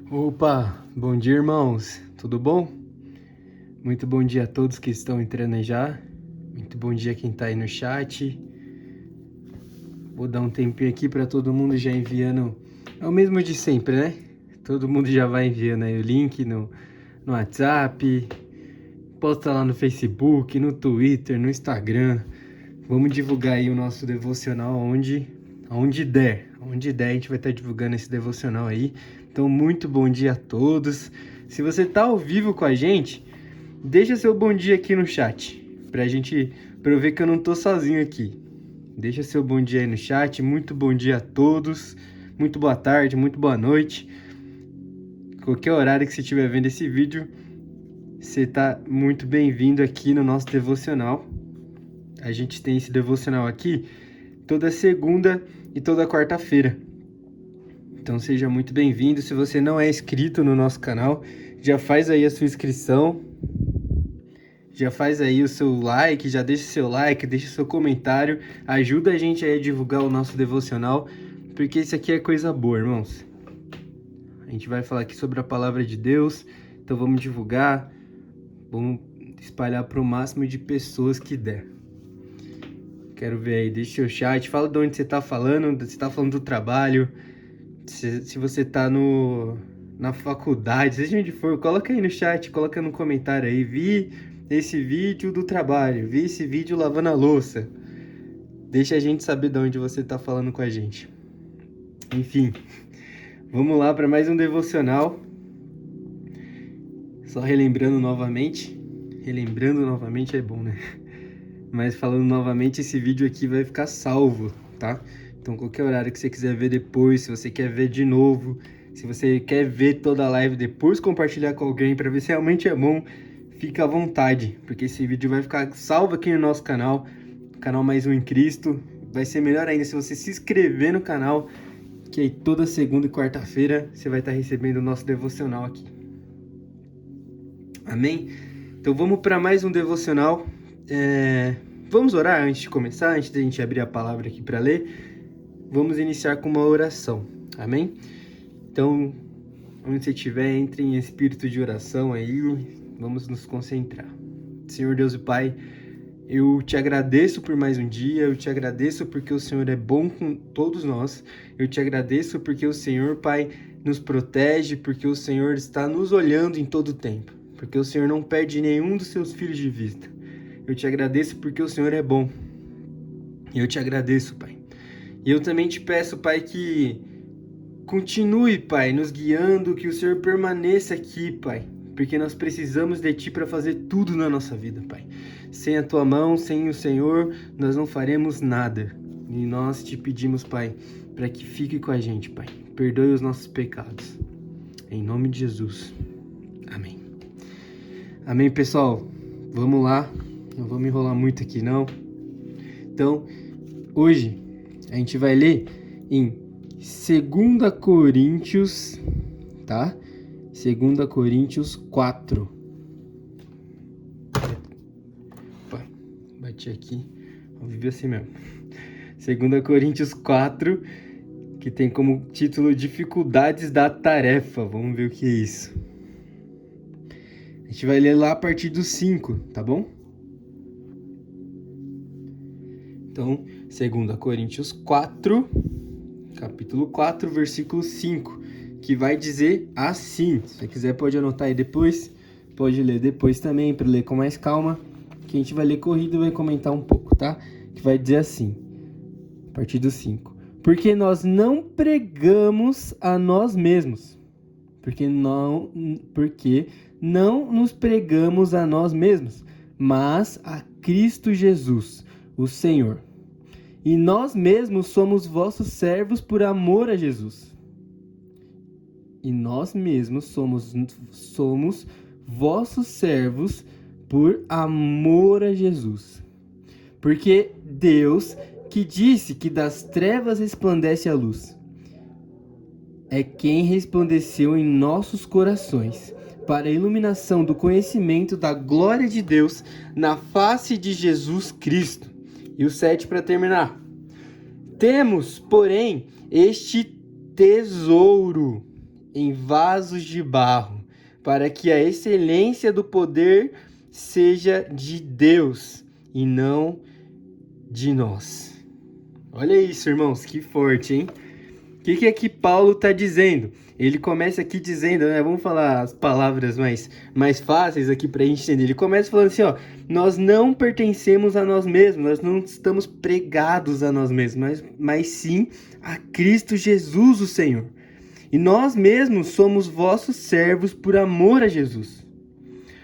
Opa, bom dia, irmãos. Tudo bom? Muito bom dia a todos que estão entrando aí já. Muito bom dia quem tá aí no chat. Vou dar um tempinho aqui para todo mundo já enviando. É o mesmo de sempre, né? Todo mundo já vai enviando aí o link no WhatsApp. Posta lá no Facebook, no Twitter, no Instagram. Vamos divulgar aí o nosso devocional onde der. Onde der, a gente vai estar divulgando esse devocional aí. Então, muito bom dia a todos. Se você tá ao vivo com a gente, deixa seu bom dia aqui no chat. Pra eu ver que eu não tô sozinho aqui. Deixa seu bom dia aí no chat. Muito bom dia a todos. Muito boa tarde, muito boa noite. Qualquer horário que você estiver vendo esse vídeo, você tá muito bem-vindo aqui no nosso devocional. A gente tem esse devocional aqui toda segunda e toda quarta-feira. Então seja muito bem-vindo. Se você não é inscrito no nosso canal, já faz aí a sua inscrição. Já faz aí o seu like, já deixa o seu like, deixa o seu comentário. Ajuda a gente aí a divulgar o nosso devocional, porque isso aqui é coisa boa, irmãos. A gente vai falar aqui sobre a palavra de Deus, então vamos divulgar, vamos espalhar para o máximo de pessoas que der. Quero ver aí, deixa o chat, fala de onde você tá falando, você tá falando do trabalho, se você tá na faculdade, seja onde for, coloca aí no chat, coloca no comentário aí, vi esse vídeo do trabalho, vi esse vídeo lavando a louça. Deixa a gente saber de onde você tá falando com a gente. Enfim, vamos lá para mais um devocional. Só relembrando novamente é bom, né? Mas falando novamente, esse vídeo aqui vai ficar salvo, tá? Então qualquer horário que você quiser ver depois, se você quer ver de novo, se você quer ver toda a live depois, compartilhar com alguém para ver se realmente é bom, fica à vontade, porque esse vídeo vai ficar salvo aqui no nosso canal Mais Um em Cristo. Vai ser melhor ainda se você se inscrever no canal, que aí toda segunda e quarta-feira você vai estar recebendo o nosso devocional aqui. Amém? Então vamos para mais um devocional. Vamos orar antes de começar, antes da gente abrir a palavra aqui para ler. Vamos iniciar com uma oração, amém? Então, onde você estiver, entre em espírito de oração aí, vamos nos concentrar. Senhor Deus e Pai, eu te agradeço por mais um dia, eu te agradeço porque o Senhor é bom com todos nós, eu te agradeço porque o Senhor, Pai, nos protege, porque o Senhor está nos olhando em todo o tempo, porque o Senhor não perde nenhum dos seus filhos de vista. Eu te agradeço porque o Senhor é bom. E eu te agradeço, Pai. E eu também te peço, Pai, que continue, Pai, nos guiando, que o Senhor permaneça aqui, Pai. Porque nós precisamos de Ti para fazer tudo na nossa vida, Pai. Sem a Tua mão, sem o Senhor, nós não faremos nada. E nós te pedimos, Pai, para que fique com a gente, Pai. Perdoe os nossos pecados. Em nome de Jesus. Amém. Amém, pessoal. Vamos lá. Não vamos enrolar muito aqui, não. Então, hoje a gente vai ler em 2 Coríntios, tá? 2 Coríntios 4. Opa, bati aqui. Ao vivo assim mesmo. 2 Coríntios 4, que tem como título Dificuldades da Tarefa. Vamos ver o que é isso. A gente vai ler lá a partir do 5, tá bom? Então, 2 Coríntios 4, capítulo 4, versículo 5, que vai dizer assim. Se você quiser pode anotar aí depois, pode ler depois também, para ler com mais calma, que a gente vai ler corrido e vai comentar um pouco, tá? Que vai dizer assim, a partir do 5. Porque nós não pregamos a nós mesmos, porque não nos pregamos a nós mesmos, mas a Cristo Jesus, o Senhor. E nós mesmos somos vossos servos por amor a Jesus. E nós mesmos somos vossos servos por amor a Jesus. Porque Deus, que disse que das trevas resplandece a luz, é quem resplandeceu em nossos corações, para a iluminação do conhecimento da glória de Deus na face de Jesus Cristo. E o 7 para terminar. Temos, porém, este tesouro em vasos de barro, para que a excelência do poder seja de Deus e não de nós. Olha isso, irmãos, que forte, hein? O que é que Paulo está dizendo? Ele começa aqui dizendo, né? Vamos falar as palavras mais fáceis aqui para a gente entender. Ele começa falando assim, ó, nós não pertencemos a nós mesmos, nós não estamos pregados a nós mesmos, mas sim a Cristo Jesus, o Senhor. E nós mesmos somos vossos servos por amor a Jesus.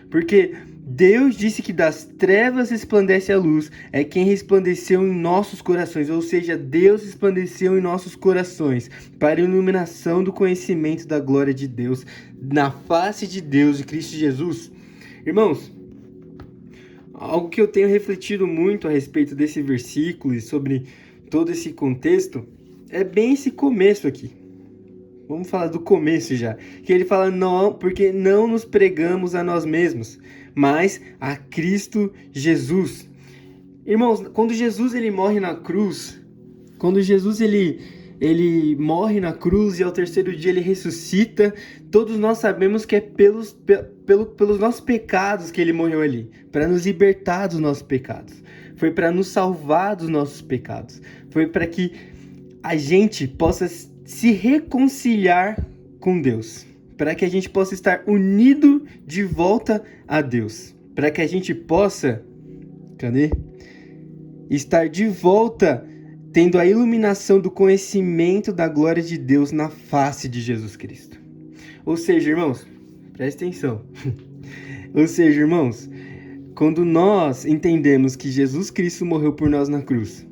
Porque Deus disse que das trevas resplandece a luz, é quem resplandeceu em nossos corações, ou seja, Deus resplandeceu em nossos corações, para a iluminação do conhecimento da glória de Deus, na face de Deus e Cristo Jesus. Irmãos, algo que eu tenho refletido muito a respeito desse versículo e sobre todo esse contexto, é bem esse começo aqui. Vamos falar do começo já. Que ele fala, não, porque não nos pregamos a nós mesmos, mas a Cristo Jesus. Irmãos, quando Jesus ele morre na cruz, quando Jesus ele morre na cruz e ao terceiro dia ele ressuscita, todos nós sabemos que é pelos nossos pecados que ele morreu ali, para nos libertar dos nossos pecados. Foi para nos salvar dos nossos pecados. Foi para que a gente possa se reconciliar com Deus, para que a gente possa estar unido de volta a Deus, para que a gente possa, estar de volta tendo a iluminação do conhecimento da glória de Deus na face de Jesus Cristo. Ou seja, irmãos, presta atenção. Ou seja, irmãos, quando nós entendemos que Jesus Cristo morreu por nós na cruz,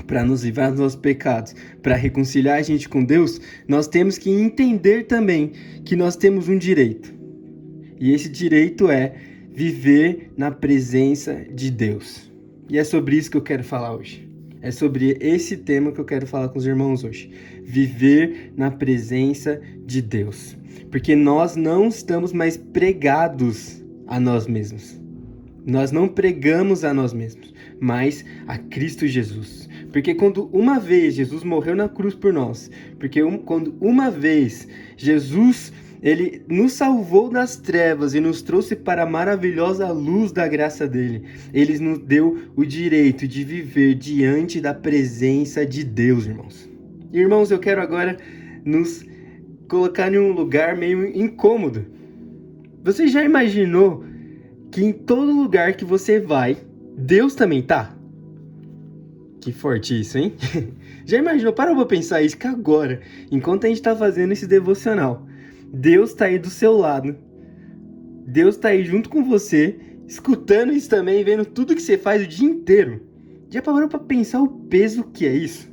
para nos livrar dos nossos pecados, para reconciliar a gente com Deus, nós temos que entender também que nós temos um direito. E esse direito é viver na presença de Deus. E é sobre isso que eu quero falar hoje. É sobre esse tema que eu quero falar com os irmãos hoje. Viver na presença de Deus. Porque nós não estamos mais pregados a nós mesmos. Nós não pregamos a nós mesmos, mas a Cristo Jesus. Porque quando uma vez Jesus morreu na cruz por nós, quando uma vez Jesus ele nos salvou das trevas e nos trouxe para a maravilhosa luz da graça dele, ele nos deu o direito de viver diante da presença de Deus, irmãos. Irmãos, eu quero agora nos colocar em um lugar meio incômodo. Você já imaginou que em todo lugar que você vai, Deus também tá? Que forte isso, hein? Já imaginou? Para pra pensar isso, que agora, enquanto a gente tá fazendo esse devocional, Deus tá aí do seu lado. Deus tá aí junto com você, escutando isso também, vendo tudo que você faz o dia inteiro. Já parou pra pensar o peso que é isso?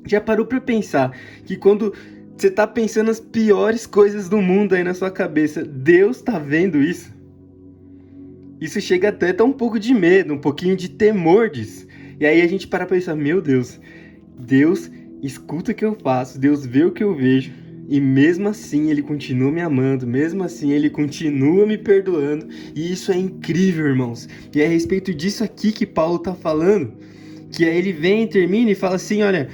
Já parou pra pensar que quando você tá pensando as piores coisas do mundo aí na sua cabeça, Deus tá vendo isso? Isso chega até a dar um pouco de medo, um pouquinho de temor disso. E aí a gente para pra pensar, meu Deus, Deus escuta o que eu faço, Deus vê o que eu vejo, e mesmo assim Ele continua me amando, mesmo assim Ele continua me perdoando, e isso é incrível, irmãos. E é a respeito disso aqui que Paulo tá falando, que aí ele vem e termina e fala assim, olha,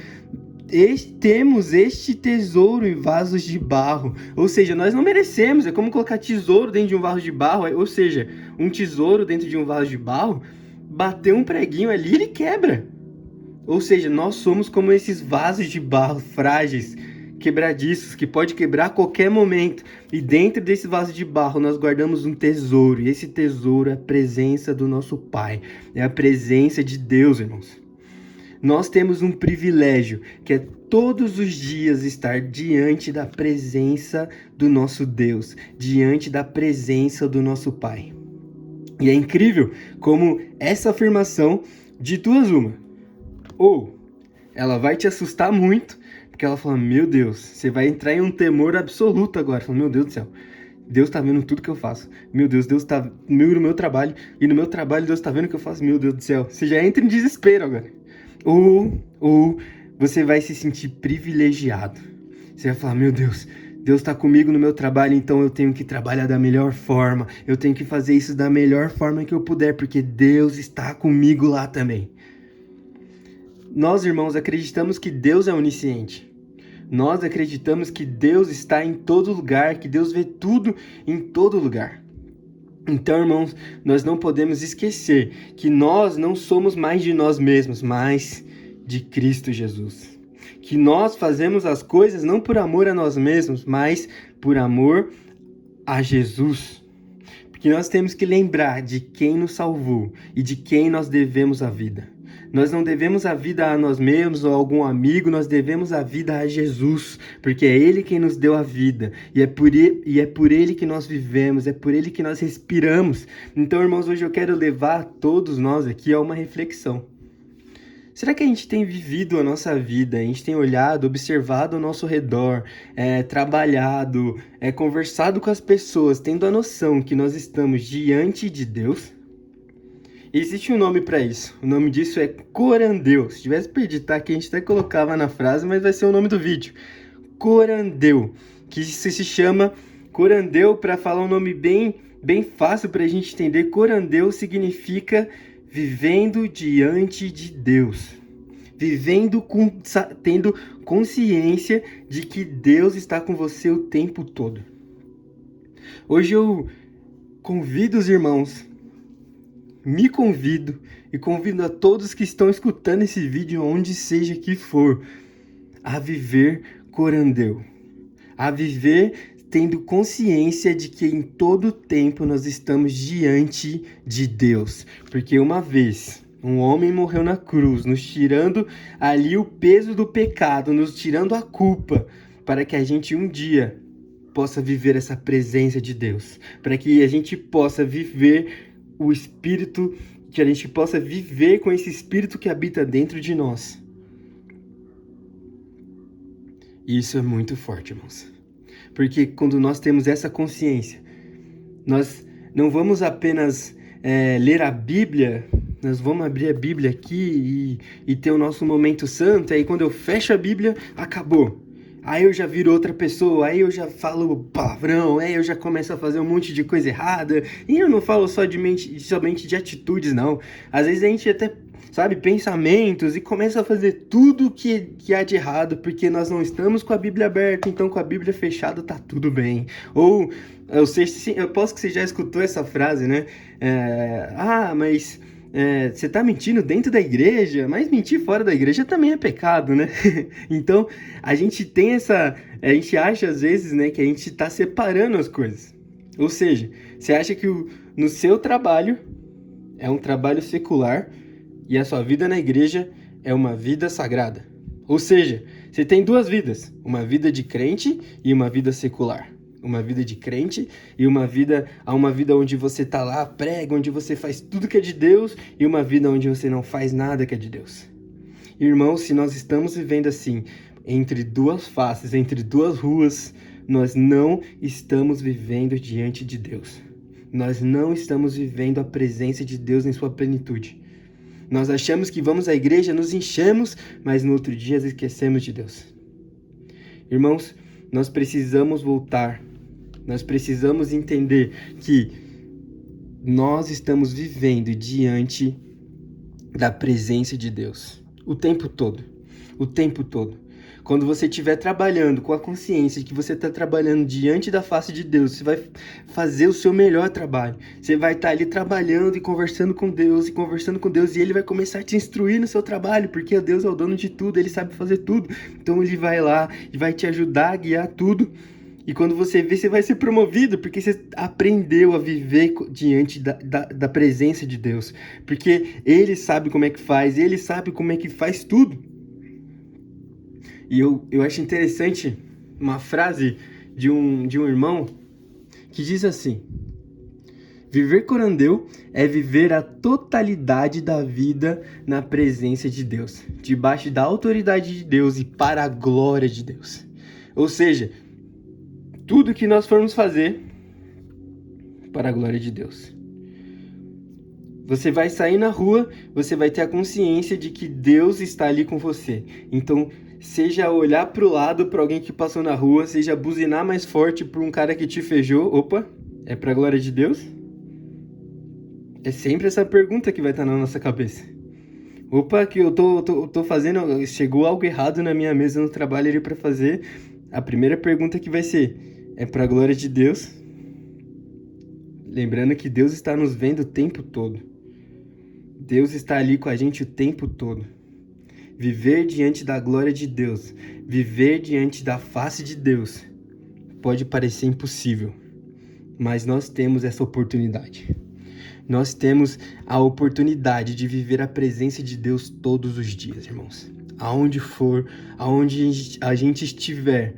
temos este tesouro em vasos de barro, ou seja, nós não merecemos, é como colocar tesouro dentro de um vaso de barro, ou seja, um tesouro dentro de um vaso de barro, bater um preguinho ali, ele quebra. Ou seja, nós somos como esses vasos de barro frágeis, quebradiços, que pode quebrar a qualquer momento. E dentro desse vaso de barro nós guardamos um tesouro. E esse tesouro é a presença do nosso Pai. É a presença de Deus, irmãos. Nós temos um privilégio, que é todos os dias estar diante da presença do nosso Deus, diante da presença do nosso Pai. E é incrível como essa afirmação, de duas uma, ou ela vai te assustar muito, porque ela fala, meu Deus, você vai entrar em um temor absoluto agora, fala, meu Deus do céu, Deus tá vendo tudo que eu faço, meu Deus, Deus tá no meu trabalho, e no meu trabalho Deus tá vendo o que eu faço, meu Deus do céu, você já entra em desespero agora. Ou você vai se sentir privilegiado, você vai falar, meu Deus, Deus está comigo no meu trabalho, então eu tenho que trabalhar da melhor forma. Eu tenho que fazer isso da melhor forma que eu puder, porque Deus está comigo lá também. Nós, irmãos, acreditamos que Deus é onisciente. Nós acreditamos que Deus está em todo lugar, que Deus vê tudo em todo lugar. Então, irmãos, nós não podemos esquecer que nós não somos mais de nós mesmos, mas de Cristo Jesus. Que nós fazemos as coisas não por amor a nós mesmos, mas por amor a Jesus. Porque nós temos que lembrar de quem nos salvou e de quem nós devemos a vida. Nós não devemos a vida a nós mesmos ou a algum amigo, nós devemos a vida a Jesus, porque é Ele quem nos deu a vida, e é por Ele que nós vivemos, é por Ele que nós respiramos. Então, irmãos, hoje eu quero levar todos nós aqui a uma reflexão. Será que a gente tem vivido a nossa vida, a gente tem olhado, observado ao nosso redor, trabalhado, conversado com as pessoas, tendo a noção que nós estamos diante de Deus? Existe um nome para isso, o nome disso é corandeu. Se tivesse para editar aqui, a gente até colocava na frase, mas vai ser o nome do vídeo. Corandeu, que isso se chama corandeu, para falar um nome bem fácil para a gente entender. Corandeu significa vivendo diante de Deus, tendo consciência de que Deus está com você o tempo todo. Hoje eu convido os irmãos, me convido e convido a todos que estão escutando esse vídeo, onde seja que for, a viver corandeu, a viver tendo consciência de que em todo tempo nós estamos diante de Deus. Porque uma vez um homem morreu na cruz, nos tirando ali o peso do pecado, nos tirando a culpa, para que a gente um dia possa viver essa presença de Deus, para que a gente possa viver o Espírito, que a gente possa viver com esse Espírito que habita dentro de nós. E isso é muito forte, irmãos. Porque quando nós temos essa consciência, nós não vamos apenas ler a Bíblia, nós vamos abrir a Bíblia aqui e ter o nosso momento santo, e aí quando eu fecho a Bíblia, acabou. Aí eu já viro outra pessoa, aí eu já falo palavrão, aí eu já começo a fazer um monte de coisa errada. E eu não falo somente de atitudes, não. Às vezes a gente até, pensamentos, e começa a fazer tudo que há de errado, porque nós não estamos com a Bíblia aberta, então com a Bíblia fechada tá tudo bem. Ou, eu posso que você já escutou essa frase, né? Mas... você tá mentindo dentro da igreja, mas mentir fora da igreja também é pecado, né? Então, a gente acha às vezes, né, que a gente tá separando as coisas. Ou seja, você acha que no seu trabalho é um trabalho secular e a sua vida na igreja é uma vida sagrada. Ou seja, você tem duas vidas, uma vida de crente e uma vida secular. Uma vida de crente e uma vida onde você tá lá, prega, onde você faz tudo que é de Deus, e uma vida onde você não faz nada que é de Deus. Irmãos, se nós estamos vivendo assim, entre duas faces, entre duas ruas, nós não estamos vivendo diante de Deus. Nós não estamos vivendo a presença de Deus em sua plenitude. Nós achamos que vamos à igreja, nos enchemos, mas no outro dia esquecemos de Deus. Irmãos, nós precisamos voltar. Nós precisamos entender que nós estamos vivendo diante da presença de Deus o tempo todo, o tempo todo. Quando você estiver trabalhando com a consciência de que você está trabalhando diante da face de Deus, você vai fazer o seu melhor trabalho. Você vai estar ali trabalhando e conversando com Deus, e Ele vai começar a te instruir no seu trabalho, porque Deus é o dono de tudo, Ele sabe fazer tudo. Então Ele vai lá e vai te ajudar a guiar tudo. E quando você vê, você vai ser promovido, porque você aprendeu a viver diante da presença de Deus. Porque Ele sabe como é que faz, Ele sabe como é que faz tudo. E eu acho interessante uma frase de um irmão que diz assim: viver corandeu é viver a totalidade da vida na presença de Deus, debaixo da autoridade de Deus e para a glória de Deus. Ou seja, tudo que nós formos fazer para a glória de Deus. Você vai sair na rua, você vai ter a consciência de que Deus está ali com você. Então, seja olhar para o lado para alguém que passou na rua, seja buzinar mais forte para um cara que te fechou. Opa, é para a glória de Deus? É sempre essa pergunta que vai estar na nossa cabeça. Opa, que eu tô fazendo. Chegou algo errado na minha mesa no trabalho ali pra fazer. A primeira pergunta que vai ser: é pra glória de Deus? Lembrando que Deus está nos vendo o tempo todo. Deus está ali com a gente o tempo todo. Viver diante da glória de Deus, viver diante da face de Deus, pode parecer impossível, mas nós temos essa oportunidade. Nós temos a oportunidade de viver a presença de Deus todos os dias, irmãos. Aonde for, aonde a gente estiver,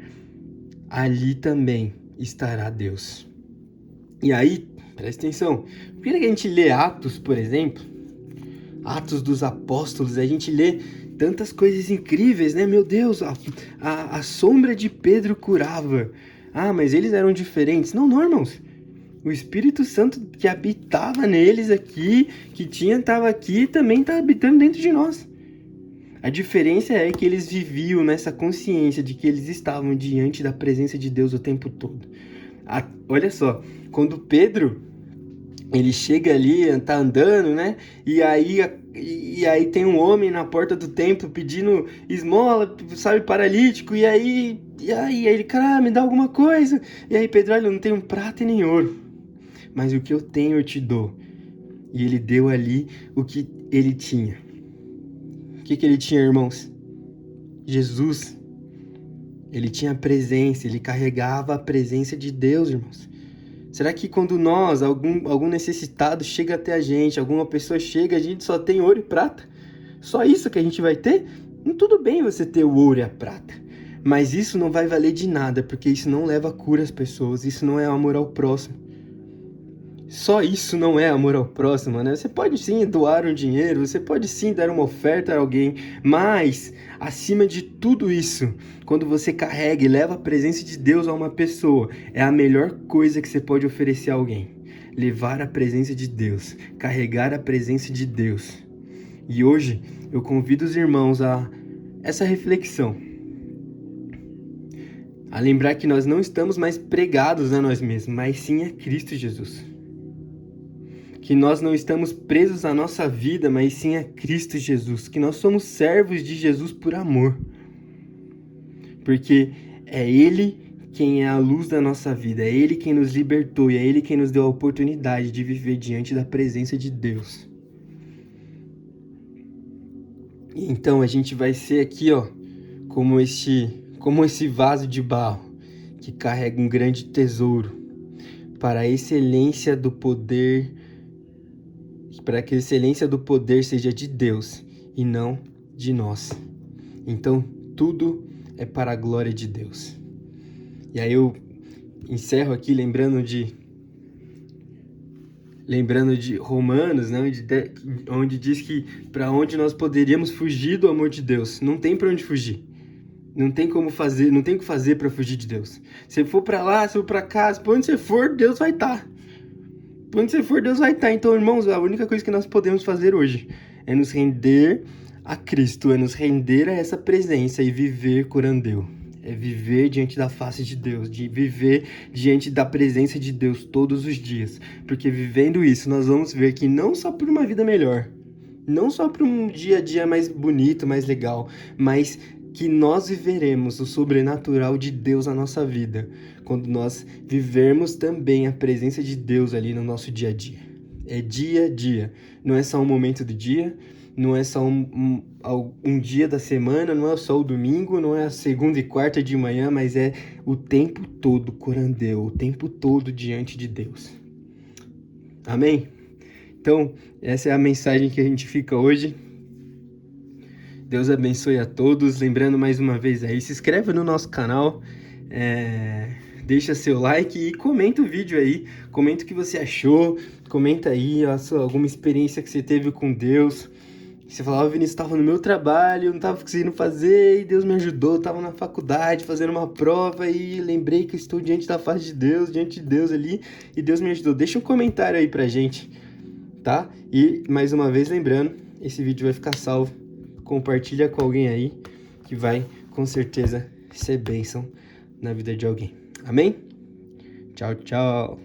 ali também estará Deus. E aí, presta atenção, por que a gente lê Atos, por exemplo, Atos dos Apóstolos, a gente lê tantas coisas incríveis, né? Meu Deus, a sombra de Pedro curava. Ah, mas eles eram diferentes. Não, irmãos. O Espírito Santo que habitava neles aqui, que estava aqui, também está habitando dentro de nós. A diferença é que eles viviam nessa consciência de que eles estavam diante da presença de Deus o tempo todo. Olha só, quando Pedro, ele chega ali, tá andando, né? E aí tem um homem na porta do templo pedindo esmola, sabe, paralítico. E aí ele, cara, me dá alguma coisa. E aí Pedro, olha, eu não tenho prata e nem ouro, mas o que eu tenho eu te dou. E ele deu ali o que ele tinha. O que ele tinha, irmãos? Jesus. Ele tinha a presença, ele carregava a presença de Deus, irmãos. Será que quando nós, algum necessitado chega até a gente, alguma pessoa chega, a gente só tem ouro e prata? Só isso que a gente vai ter? Tudo bem você ter o ouro e a prata, mas isso não vai valer de nada, porque isso não leva a cura às pessoas, isso não é amor ao próximo. Só isso não é amor ao próximo, né? Você pode sim doar um dinheiro, você pode sim dar uma oferta a alguém, mas, acima de tudo isso, quando você carrega e leva a presença de Deus a uma pessoa, é a melhor coisa que você pode oferecer a alguém. Levar a presença de Deus, carregar a presença de Deus. E hoje, eu convido os irmãos a essa reflexão. A lembrar que nós não estamos mais pregados a nós mesmos, mas sim a Cristo Jesus. Que nós não estamos presos à nossa vida, mas sim a Cristo Jesus, que nós somos servos de Jesus por amor, porque é Ele quem é a luz da nossa vida, é Ele quem nos libertou e é Ele quem nos deu a oportunidade de viver diante da presença de Deus. E então a gente vai ser aqui, ó, como esse vaso de barro que carrega um grande tesouro para a excelência do poder, para que a excelência do poder seja de Deus e não de nós. Então, tudo é para a glória de Deus. E aí eu encerro aqui lembrando de Romanos, né, onde diz que para onde nós poderíamos fugir do amor de Deus. Não tem para onde fugir. Não tem como fazer, não tem o que fazer para fugir de Deus. Se for para lá, se for para cá, para onde você for, Deus vai estar. Onde você for, Deus vai estar. Então, irmãos, a única coisa que nós podemos fazer hoje é nos render a Cristo, é nos render a essa presença e viver curandeu. É viver diante da face de Deus, de viver diante da presença de Deus todos os dias. Porque vivendo isso, nós vamos ver que não só por uma vida melhor, não só por um dia a dia mais bonito, mais legal, mas que nós viveremos o sobrenatural de Deus na nossa vida, quando nós vivermos também a presença de Deus ali no nosso dia a dia. É dia a dia, não é só um momento do dia, não é só um dia da semana, não é só o domingo, não é a segunda e quarta de manhã, mas é o tempo todo curandeu, o tempo todo diante de Deus. Amém? Então, essa é a mensagem que a gente fica hoje. Deus abençoe a todos. Lembrando mais uma vez aí, se inscreve no nosso canal, deixa seu like e comenta o vídeo aí. Comenta o que você achou, comenta aí alguma experiência que você teve com Deus. Você falava, Vinícius, estava no meu trabalho, não estava conseguindo fazer e Deus me ajudou. Estava na faculdade fazendo uma prova e lembrei que eu estou diante da face de Deus, diante de Deus ali e Deus me ajudou. Deixa um comentário aí pra gente, tá? E mais uma vez lembrando, esse vídeo vai ficar salvo. Compartilha com alguém aí que vai com certeza ser bênção na vida de alguém. Amém? Tchau, tchau.